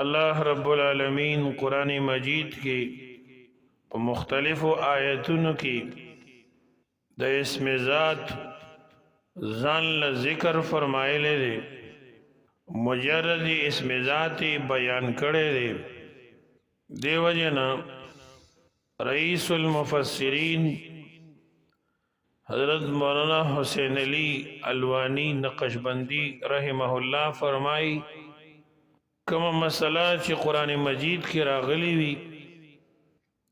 الله رب العالمین قرآن مجید کی مختلف آیتونو کی د اسم ذات ځان له ذکر فرمایلی دی مجرد اسم ذات بیان کړی دی دیو جنا رئیس المفسرین حضرت مولانا حسین علی الوانی نقشبندی رحمه الله فرمائی کما مسئلہ چې قرآن مجید کی راغلی وی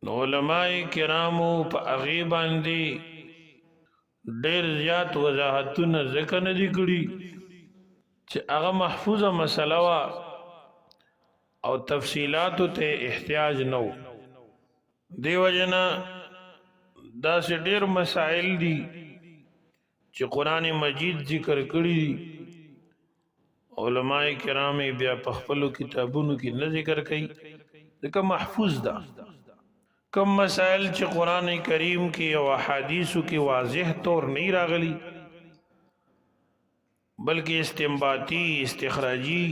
علماء کرامو په هغې باندې ډېر زیات وضاحتونه ځکه نه دي کړي چې هغه محفوظه مسله وه او تفصیلاتو ته احتیاج نه و دې وجې نه داسې ډېر مسائل دي چې قرآن مجید ذکر کړي دي علماء کرام بیا په خپلو کتابونو کې نه ذکر کوي ځکه محفوظ ده کم مسائل چې قرآن کریم کې او احادیثو کې واضح طور نه راغلي بلکې استنباطي استخراجي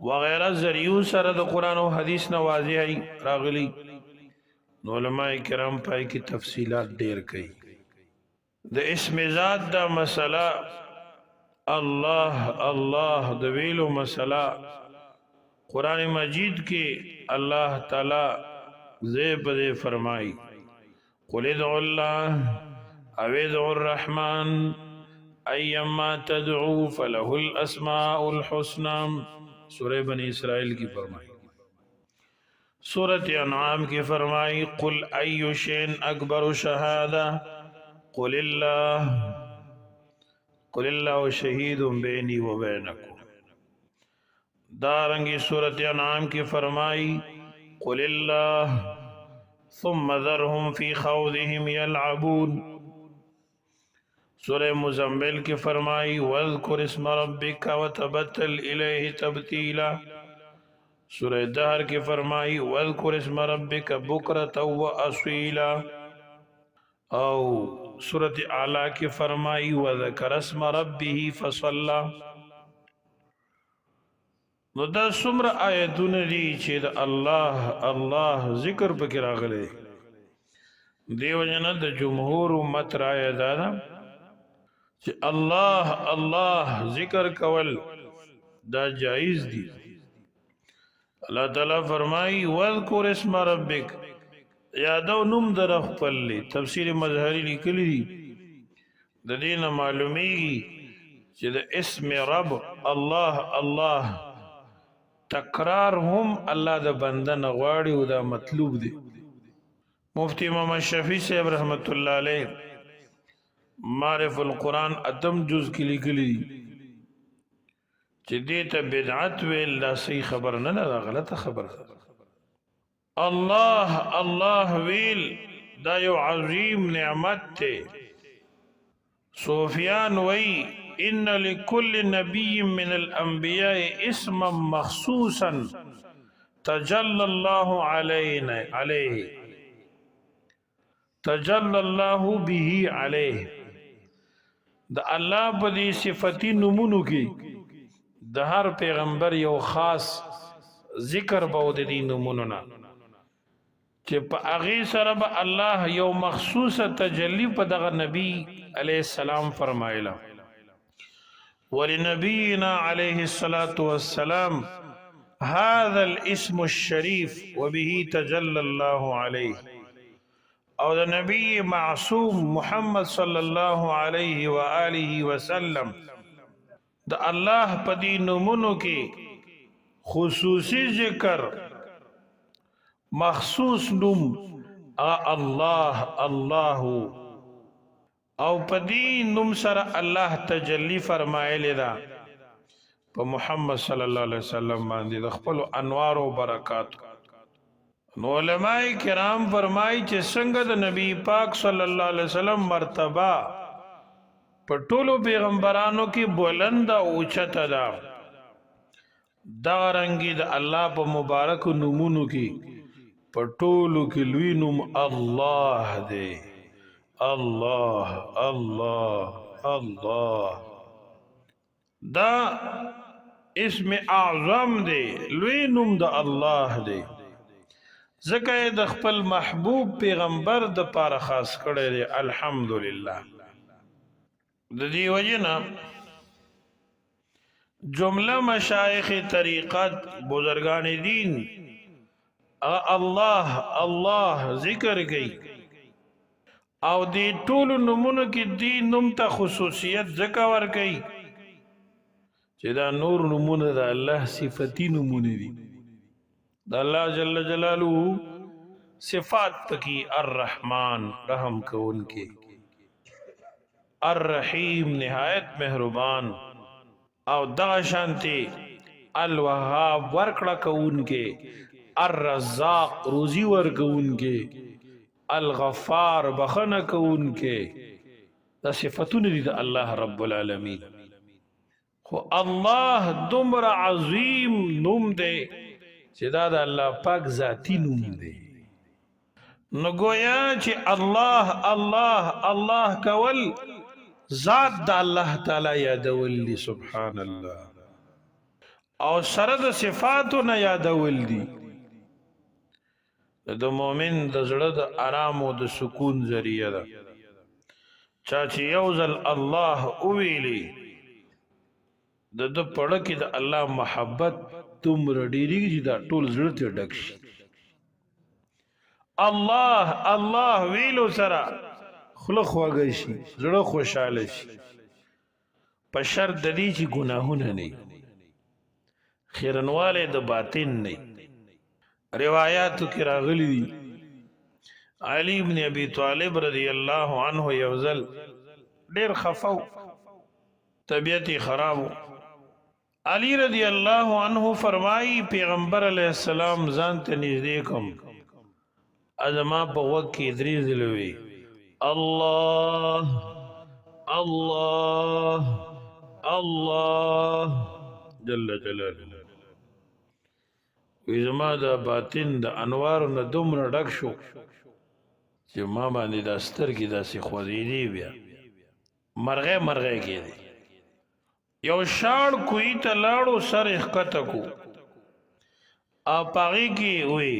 وغیرہ ذریعو سره د قرآن او حدیث نه واضح راغلي نو علماء کرام پای کې تفصیلات ډیر کوي د اسم ذات دا مسله الله الله د ویلو مسله قرآن مجید کې الله تعالی زیب دے فرمائی قل ادعو اللہ او ادعو الرحمن ایما تدعو فلہ الاسماء الحسنى سورہ بنی اسرائیل کی فرمائی سورۃ انعام کی فرمائی قل ای شین اکبر شہادہ قل اللہ شہید بینی و بینکم دارنگی سورۃ انعام کی فرمائی قل اللہ ثم ذرهم فی خوضهم یلعبون سورہ مزمل کی فرمائی وَاذْكُرِ اسْمَ رَبِّكَ وَتَبَتَّلْ إِلَيْهِ تَبْتِيلًا سورہ دہر کی فرمائی وَاذْكُرِ اسْمَ رَبِّكَ بُكْرَةً وَأَصِيلًا او سورۃ اعلیٰ کی فرمائی وَذَكَرَ اسْمَ رَبِّهِ فَصَلَّى نو دا سمر آیتون دی چې دا الله الله ذکر پکې راغلی دیو جنا د جمهور امت رائے دادا چې الله الله ذکر کول دا جائز دی اللہ تعالی فرمائی وَاذْكُرِ اسْمَ رَبِّكَ یادو نم در خپل لی تفسیر مظہری لکلی دی د دین معلومیگی چې د اسم رب الله الله تکرار هم الله د بنده نه غواړي او دا مطلوب دی مفتی محمد شفیع صاحب رحمت الله علیه معرف القرآن اتم جز کې لیکلی دي چې دې ته بدعت ویل دا صحیح خبر نه ده غلطه خبره الله الله ویل دا یو عظیم نعمت ته صوفیان وی ان لكل نبي من الانبياء اسما مخصوصا تجلى الله عليه تجلى الله به عليه د الله په دې صفتی نمونو کې د هر پیغمبر یو خاص ذکر به د دې نمونو نه چې په هغه سره به الله یو مخصوصه تجلی په دغه نبی علیه السلام فرمایله ولنبينا عليه الصلاة والسلام هذا الاسم الشريف وبه تجلى الله عليه او the نبی معصوم محمد صلی اللہ علیہ وآلہ وسلم دا اللہ پدی نمونو کی خصوصی ذکر مخصوص نم اللہ اللہ او پدی نم سر اللہ تجلی فرمائے لیدا پا محمد صلی اللہ علیہ وسلم باندی دا خپل انوار و برکات نو علماء کرام فرمائی چې څنګه د نبی پاک صلی اللہ علیہ وسلم مرتبہ په ټولو پیغمبرانو کې بلند او اوچت ده دا رنګي د الله په مبارک نومونو کې په ټولو کې لوی نوم الله دی الله الله الله دا اسم اعظم دی لوی نوم د الله دی ځکه یې د خپل محبوب پیغمبر د پاره خاص کړی دی الحمدلله د دې وجنه جمله مشایخ طریقت بزرگان دین الله الله ذکر کوي او دې ټول نمونه کې دې نوم ته خصوصیت ځکه ورکوي چې دا نور نمونه د الله صفتی نمونه دي د الله جل جلاله صفات پکې الرحمن رحم کوونکی الرحیم نہایت مہربان او دغه شانتی الوهاب ورکړه کوونکی الرزاق روزی ورکوونکی الغفار بخنه کوونکی دا صفاتونه دي د الله رب العالمین خو الله دومره عظیم نوم دی چې دا د الله پاک ذاتی نوم دی نو گویا چې الله الله الله کول ذات د الله تعالی یادول دی سبحان الله او سره د صفاتو نه یادول دی د مؤمن د زړه د آرام او د سکون ذریعہ ده چا چې یو ځل الله اوویلی د پړه کې د الله محبت دومره ډېرېږي چې دا ټول زړه ته ډک شي الله الله ویلو سره خوله خوږی شي زړه خوشحاله شي په شرط د دې چې ګناهونه نه خیرنواله د باطن نه روایاتو کې راغلي دي علی ابن ابي طالب رضی الله عنه یوزل ډېر خفاو طبیعت خرابو علی رضی الله عنه فرمائی پیغمبر علیہ السلام ځان ته نږدې کوم ازما په وخت کې درې ځله وی الله الله الله جل جلاله وی زما د باطن د انوارو نه دومره ډک شو چې ما باندې د سترګې داسې خوځېدې بیا مرغه مرغه کېدې یو شاړ کوی ته لاړو سر اخکته کو اپاغی کی وی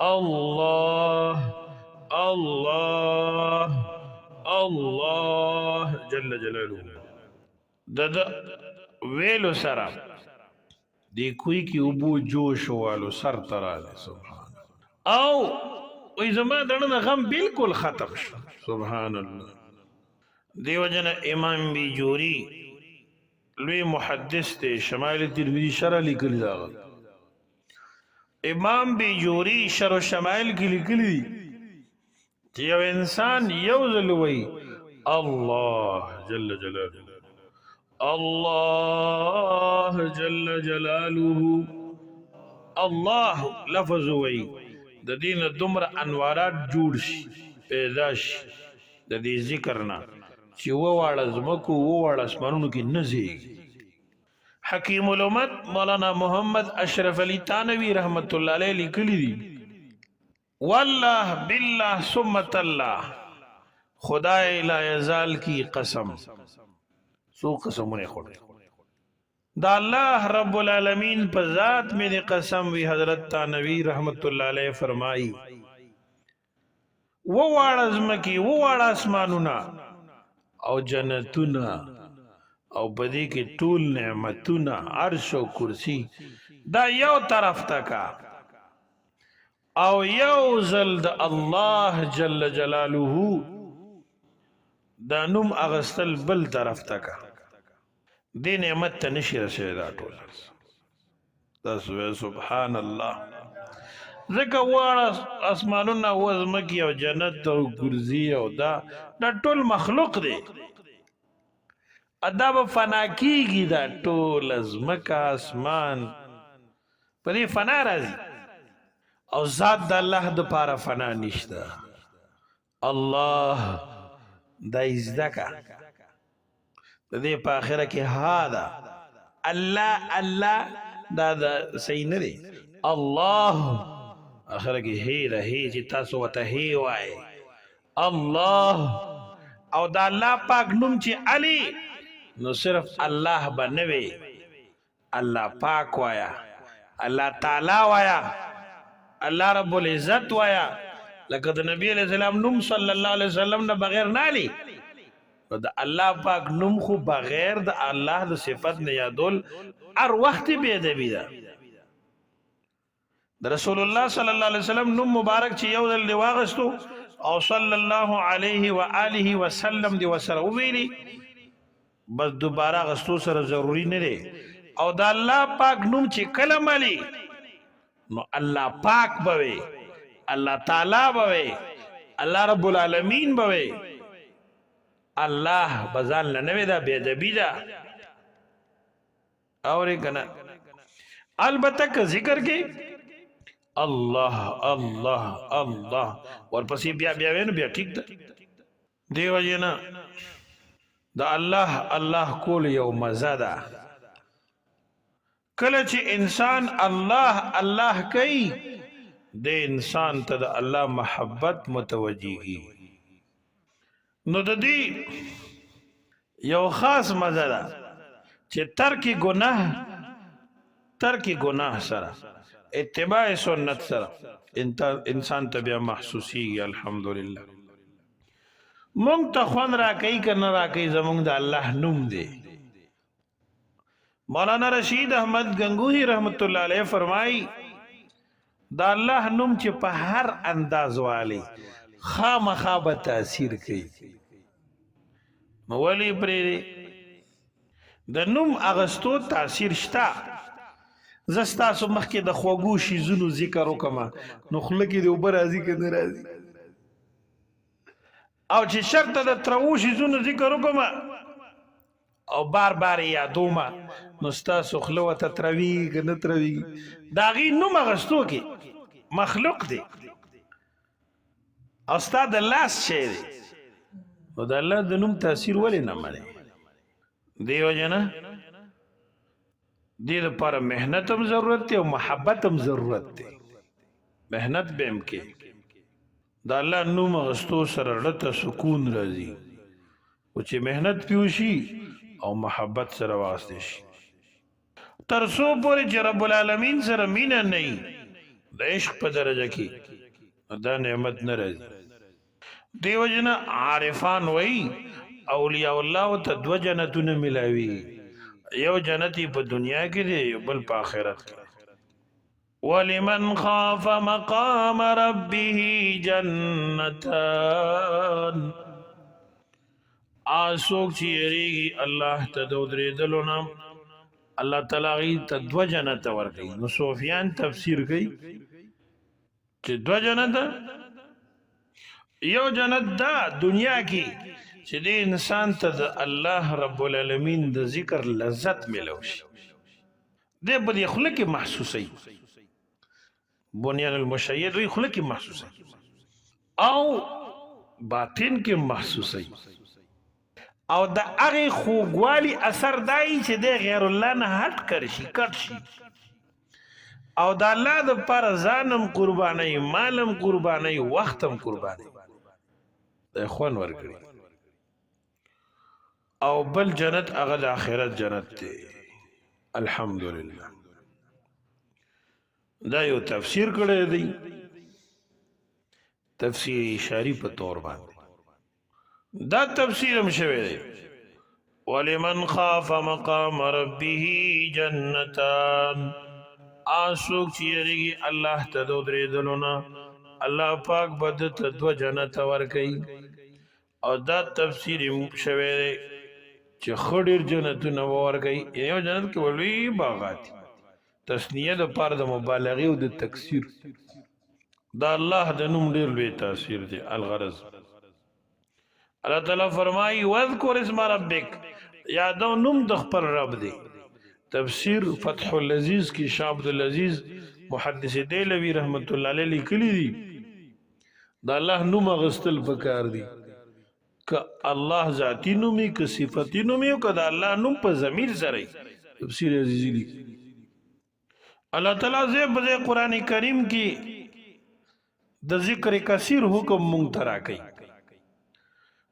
الله الله الله جل جلاله د ویلو سره دی کوی کی ابو جوش والو سر تراله سبحان الله او وی زما دړه غم بالکل ختم شو سبحان الله دیو جن امام بیجوری لوی محدث تے شمائل ترمذی شرح لیکلی دا امام بیجوری شرح شمائل کی لیکلی چې یو انسان یو ځل وی الله جل جلاله الله جل جلاله الله لفظ وی د دین دومره انوارات جوړ شي پیدا شي د دې ذکر نه چې وواړه زمکو وواړه اسمانونو کې نزیږي حکیم الامت مولانا محمد اشرف علی تانوی رحمت الله علیه لیکلی دي والله بالله ثم الله خدای لا یزال کی قسم سو قسمونه خوري دا الله رب العالمین په ذات مې قسم وی حضرت تانوی رحمت الله علیه فرمایي وواړه زمکی وواړه اسمانونه او جنتونه او بدی کې ټول نعمتونه عرش او کرسی دا یو طرف تکا او یو ځل د الله جل جلاله دا نوم اغستل بل طرف تکا دی نعمت ته نشي رسېدای دا ټول دا سبحان الله ځکه واړه اسمانونه وزمکي او جنت او کرسی او دا ټول مخلوق دی ادا به فنا کیږي دا ټول ازمکه اسمان په دې فنا راځي او ذات د الله د پاره فنا نشته الله دا ازدکا د دې په اخره کې هاذا الله الله دا صحیح نه دی الله اخره کې هی ده هی چې تاسو وته هی وای الله او دا الله پاک نوم چې علی نو صرف الله بنوي الله پاک وایا، الله تعالی وایا، الله رب العزت وایا. لکه د نبی علیہ السلام نوم صلی الله علیه وسلم نه بغیر نه علی، نو د الله پاک نوم خو بغیر د الله د صفت نه یادول هر وخت بے ادبی ده. د رسول الله صلی الله علیه وسلم نوم مبارک چې یو ځل دی واغستو او صلی الله علیه و آله وسلم دی وسره ویلی، بس دوباره غستو سره ضروری نه دی. او د الله پاک نوم چې کله ملی نو الله پاک بوي، الله تعالی بوي، الله رب العالمین بوي. الله بزان لنوی دا بیدبی دا اوری کنا. البته که ذکر کی الله الله الله ورپسې بیا بیا وینو بیا ٹھیک ده. دیو جنا دا الله الله کول یو مزه ده. کله چې انسان الله الله کوي د انسان ته د الله محبت متوجهي، نو د دې یو خاص مزه ده چې ترک گناه سره اتباع سنت سره انسان ته بیا محسوسی. الحمدلله مونږ ته خوان را کوي که نه را کوي زمونږ د الله نوم دی. مولانا رشید احمد گنگوہی رحمت اللہ علیہ فرمائی دا اللہ نوم چې په هر انداز والی خامخا به تاثیر کوي. مولی پریری د نوم اغستو تاثیر شتا. زستاسو مخکې د خوږو شیزونو ذکر وکما نو خوله کې د اوبه راځي که نه راځي، او چې شرط د ترو شیزونو ذکر وکما او بار بار یادوما نو ستاسو خوله ورته تروي که نه تروي. د هغې نوم اغستو کې مخلوق دی او ستا د لاس شی دی، نو د الله د نوم تاثیر ولې نه منې؟ دې وجه نه دې دپاره محنت هم ضرورت دی او محبت هم ضرورت دی. محنت به هم کې د الله نوم اغستو سره زړه ته سکون راځي، او چې محنت پې وشي او محبت سره واسطه شي تر څو پورې چې رب العالمین سره مینه نه وي د عشق په درجه کې دا نعمت نه راځي. دیو جنا عارفان وی اولیاء الله ته دو جنتونه ملاوي، یو جنتی په دنیا کې دی بل په آخرت کې. ولمن خاف مقام ربه جنتان، آسوک چی یریگی اللہ تا دو دریدلو نام اللہ تعالی تا دو جنت ورگئی. نو صوفیان تفسیر گئی چی دو جنت یو جنت دا دنیا کی چی دی انسان تا دا اللہ رب العالمین دا ذکر لذت ملوشی، دی بدی خلقی محسوسی. بنیان المشید وی خلقی محسوسی او باطن کی محسوسی، او دا اغی خوگوالی اثر دائی چه دے غیر اللہ نه ہٹ کرشی کٹ شی، او دا اللہ دا پر زانم قربانی، مالم قربانی، وقتم قربانی، دا خوان ورکڑی. او بل جنت اغل آخرت جنت تے. الحمدللہ دا یو تفسیر کرده دی، تفسیر اشاری په طور باندې دا تفسیر هم شوی دی. ولمن خاف مقام ربه جنتان، آسوک چې یریږي الله ته د درېدلو نه الله پاک به ده ته دوه جنت ورکوي. او دا تفسیر هم شوی دی چې ښه ډېر جنتونه به ورکوي. یو جنت کې به لوی باغات، تسنیه د پاره د مبالغې او د تکثیر. دا الله د نوم ډېر لوی تاثیر دی. الغرض اللہ تعالیٰ فرمائی وذکر اسم ربک، یادو نم د خپل رب دی. تفسیر فتح العزیز کی شاہ عبدالعزیز محدث دیلوی رحمت اللہ علیہ لیکلی دی دا اللہ نم اغسطل پکار دی کہ اللہ ذاتی نمی کہ صفتی نمی کہ دا اللہ نم پا ضمیر سرائی. تفسیر عزیزی لی اللہ تعالیٰ زیب بزے قرآن کریم کی دا ذکر کثیر حکم منترا کئی.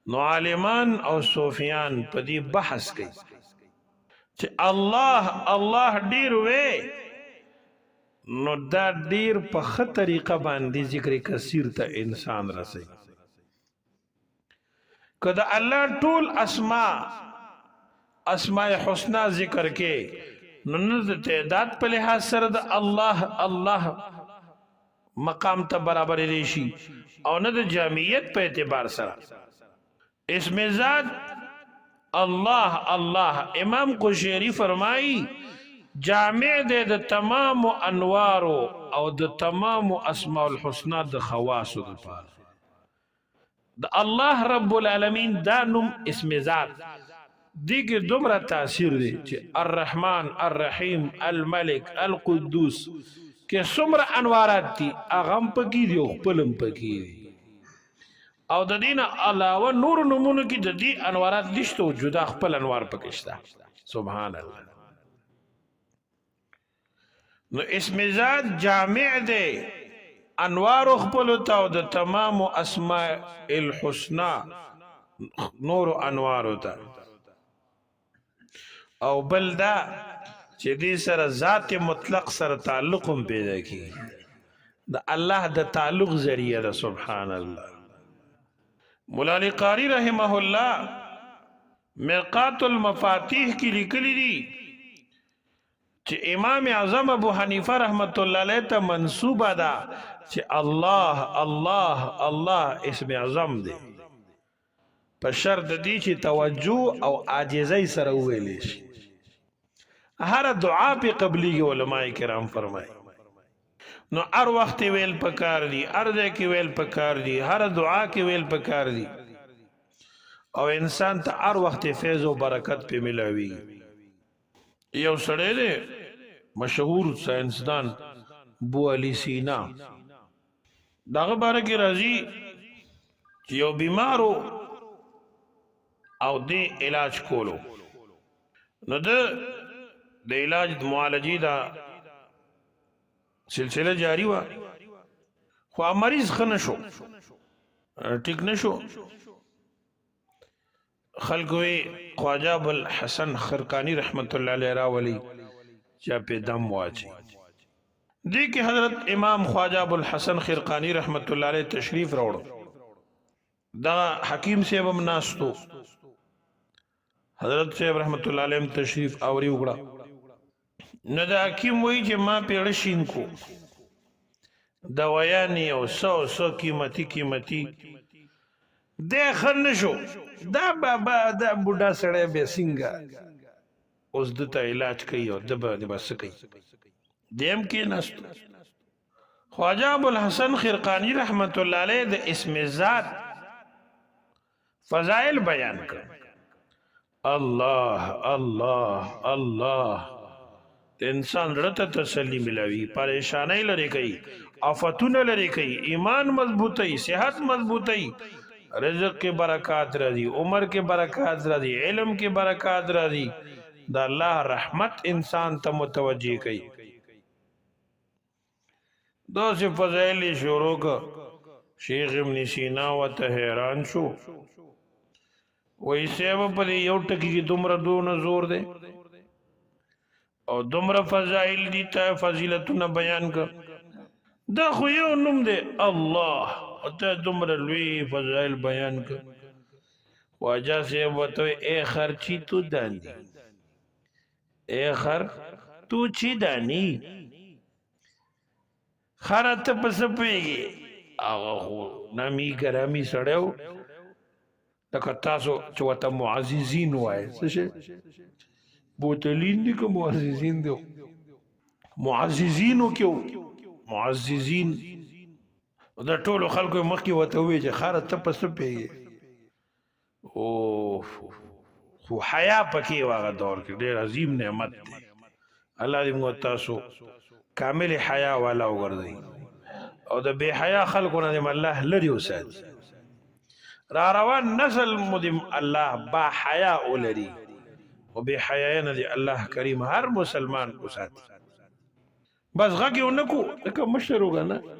نو عالمان او صوفیان پا دی بحث کئی چې الله الله ډیر وې نو دا ډیر په ښه طریقه باندې ذکر کثیر ته انسان رسي که د الله ټول اسماء حسنا ذکر کې نو نه د تعداد په لحاظ سره د الله الله مقام ته برابر شي او نه د جامعیت په اعتبار سره اسم ذات الله الله امام قشیری فرمایي جامع دے د تمام انوار او د تمام اسماء الحسنى د خواص د پاره د الله رب العالمین دا نوم اسم ذات دیگه دومره تاثیر دی چې الرحمن الرحیم الملک القدوس کې څومره انوارات دي اغم پکې دي او خپلم پکې دي او د دین علاوه نور نمونه کې د دې انوارات نشته جدا خپل انوار پکې شته سبحان الله نو اسم ذات جامع دے انوار خپل تا او د تمام اسماء الحسنى نور انوار تا او بل دا چې دې سره ذات مطلق سره تعلق هم پیدا کی د الله د تعلق ذریعہ ده سبحان الله مولا علی قاری رحمه الله مرقات المفاتیح کی لیکلی دی چې امام اعظم ابو حنیفه رحمت الله علیه ته منسوبه ده چې الله الله الله اسم اعظم دی په شرط دی چې توجه او عاجزۍ سره ویل شي هر دعا په قبلي علماء کرام فرمایي نو هر وخت ویل پکار دی هر ځای کې ویل پکار دی هر دعا کې ویل پکار دی او انسان ته هر وخت فیض او برکت په ملاوي یو سړی دی مشهور ساينسدان بو علی سینا داغه باره کې راځي چې یو بیمارو او دې علاج کولو نو د علاج معالجې دا سلسله جاری و خو مریض خنه شو ټیک نشو خلقوی خواجہ ابو الحسن خرقانی رحمت اللہ علیہ راولی چا پہ دم واچی دی کہ حضرت امام خواجہ ابو الحسن خرقانی رحمت اللہ علیہ تشریف روڑو دا حکیم صاحب ہم ناستو حضرت صاحب رحمت اللہ علیہ تشریف آوری اگڑا نو دا حکیم وی چې ما پیڑشین کو دوایانی او سو قیمتی دے خنشو دا بابا دا بوډا سړی به څنګه اوس دته علاج کوي او د بس کوي دیم کې نستو خواجہ ابو الحسن خرقانی رحمت الله علیه د اسم ذات فضائل بیان کړ الله الله الله انسان رته تسلی ملاوي پریشانای لري کوي آفتونه لري کوي ایمان مضبوطی صحت مضبوطی رزق کے برکات رضی عمر کے برکات رضی علم کے برکات رضی دا اللہ رحمت انسان تا متوجہ کئی دو سے فضائل شروع کا شیخ ابن سینا و حیران شو وہی سیبا پدی یو ٹکی کی دمرا دون زور دے اور دمرا فضائل دیتا ہے فضیلتنا بیان کا دا خویو نم دے اللہ اتا دمر لوی فضائل بیان کر واجہ سے بتوئے اے خرچی تو دانی اے خر تو چی دانی خرات پس پیگی آغا خو نامی گرامی سڑیو لکه تاسو چې وته معززین وای څه شي بوتلین دي که معززین دي معززینو کې معززین دا ټولو خلکو مخکې وته وی چې خاره ته پس پیږي او خو حیا پکې واغه دور کې ډېر عظیم نعمت دی الله دې موږ تاسو کامل حیا والا وګرځي او د بے حیا خلکو نه الله لري وساتي را روان نسل مدم الله با حیا ولري او بے حیا نه دی الله کریم هر مسلمان وساتي بس غږی ونکو لکه مشر وګنه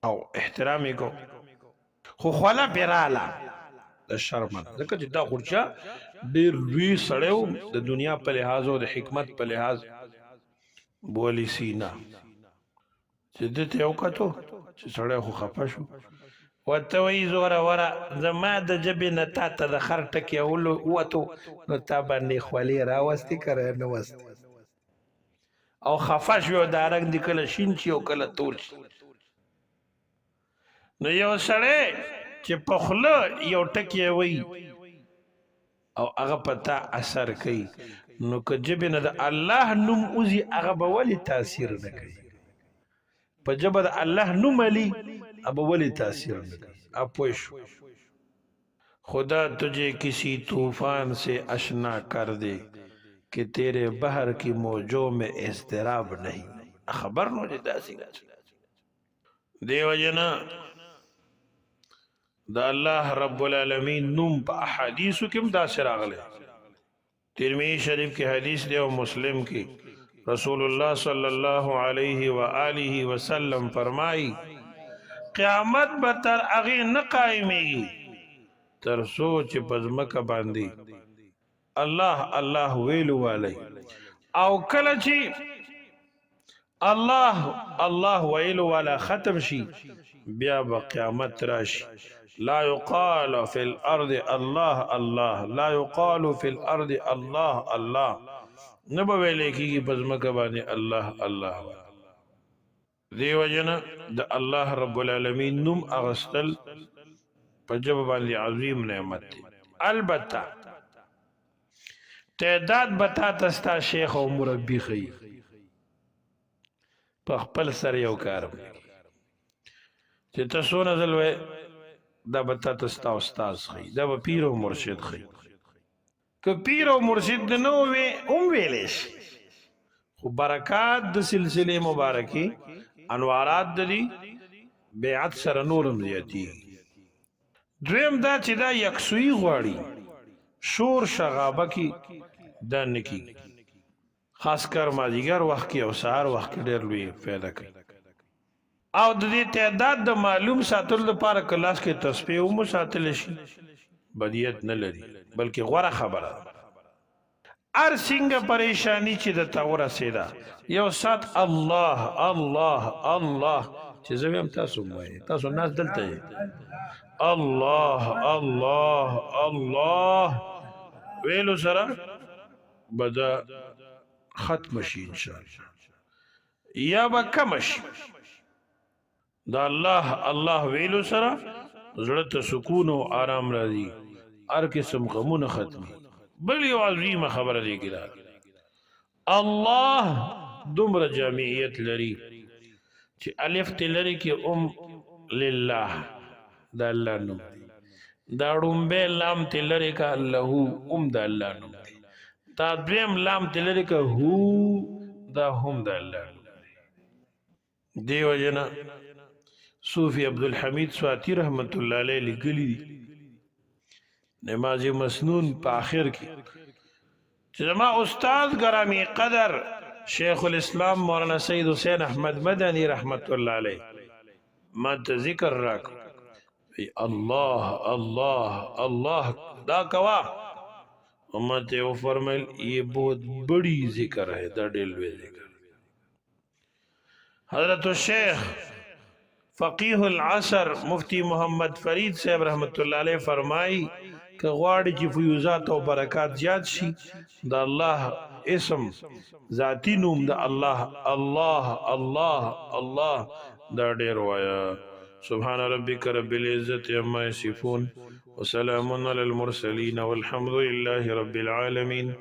او احترامي کو خو خلا پیراله د شرمن ځکه چې دا خورچا ډیر لوی سړی و د دنیا په لحاظ او د حکمت په لحاظ بولی سینا چې دته یو کتو چې سړی خو خفه شو ورته وایي زوره وره زما د ژبې نه تا ته د خر ټکې ووتو نو تا باندې خولې راوستې که نه وستې او خفه شو دا رنګ دې کله شین شي او کله تور شي نو یو سړی چې په خوله یو ټکی وایي او هغه په تا اثر کوي نو که ژبې نه د الله نوم وځي هغه به ولې تاثیر نه کوي په ژبه د الله نوم علي اب ولی تاثیر نہ اب پوش خدا تجھے کسی طوفان سے اشنا کر دے کہ تیرے بحر کی موجوں میں اضطراب نہیں خبر نو جدا سی دیو جنا دا اللہ رب العالمین نوم پا احادیثو کم دا سراغلے ترمذی شریف کی حدیث دے و مسلم کی رسول اللہ صلی اللہ علیہ وآلہ وسلم فرمائی قیامت به تر هغې نه قایمیږي تر څو چې په ځمکه باندې الله الله ویلو والی او کله چې الله الله ویلو والا ختم شي بیا به قیامت راشي لا يقال في الارض الله الله لا يقال في الارض الله الله نه به ویلې کېږي په ځمکه باندې الله الله دیو جنا د الله رب العالمین نوم اغستل په جبه باندې عظیم نعمت دی البته تعداد بتا تستا شیخ او مربی خي په خپل سره یو کار چې تاسو نه زلوي دا بتا تستا استاد خي دا به پیر او مرشد خي که پیر او مرشد نه وي ویلش خو برکات د سلسله مبارکي انوارات دلی بیعت سره نورم زیاتی دویم دا چې دا یکسوی غواړي شور شغابه کی دا نکی خاص کر مازیګر وخت کې او سهار وخت کې ډېر لوی فایده کوي او د دې تعداد د معلوم ساتلو لپاره کلاس کې تسبیح او مساتل شي بدیت نه لري بلکې غوړه خبره ار څنګه پریشانی چې د تاوره سیدا یو سات الله الله الله چې زمیم تاسو وایي تاسو ناس دلته الله الله الله ویلو سره بدا ختم شي ان شاء الله یا به کم شي دا الله الله ویلو سره زړه ته سکون او آرام راځي هر قسم غمونه ختمي بل یو عظیمه خبره دی ګره الله دومره جامعیت لري چې الف تلري کې لله دا الله نوم دا ډومبه لام تلري کا الله دا الله نوم دا دریم لام تلري کا هو دا هم دا الله دیو جنا صوفی عبدالحمید سواتی رحمت الله علیه لیکلی دی نماز مسنون په اخر کې چې زما استاد گرامی قدر شیخ الاسلام مولانا سید حسین احمد مدنی رحمت الله علیه ما ته ذکر راک الله الله الله دا کوا ما ته وہ فرمایل یہ بہت بڑی ذکر ہے دا ډېر لوی ذکر حضرت الشیخ فقیه العصر مفتی محمد فرید صاحب رحمت الله علیه فرمائی که غواړي چې فیوزات او برکات زیات شي د الله اسم ذاتی نوم د الله الله الله الله دا ډېر وایا سبحان ربك رب العزة عما يصفون وسلام على المرسلين والحمد لله رب العالمين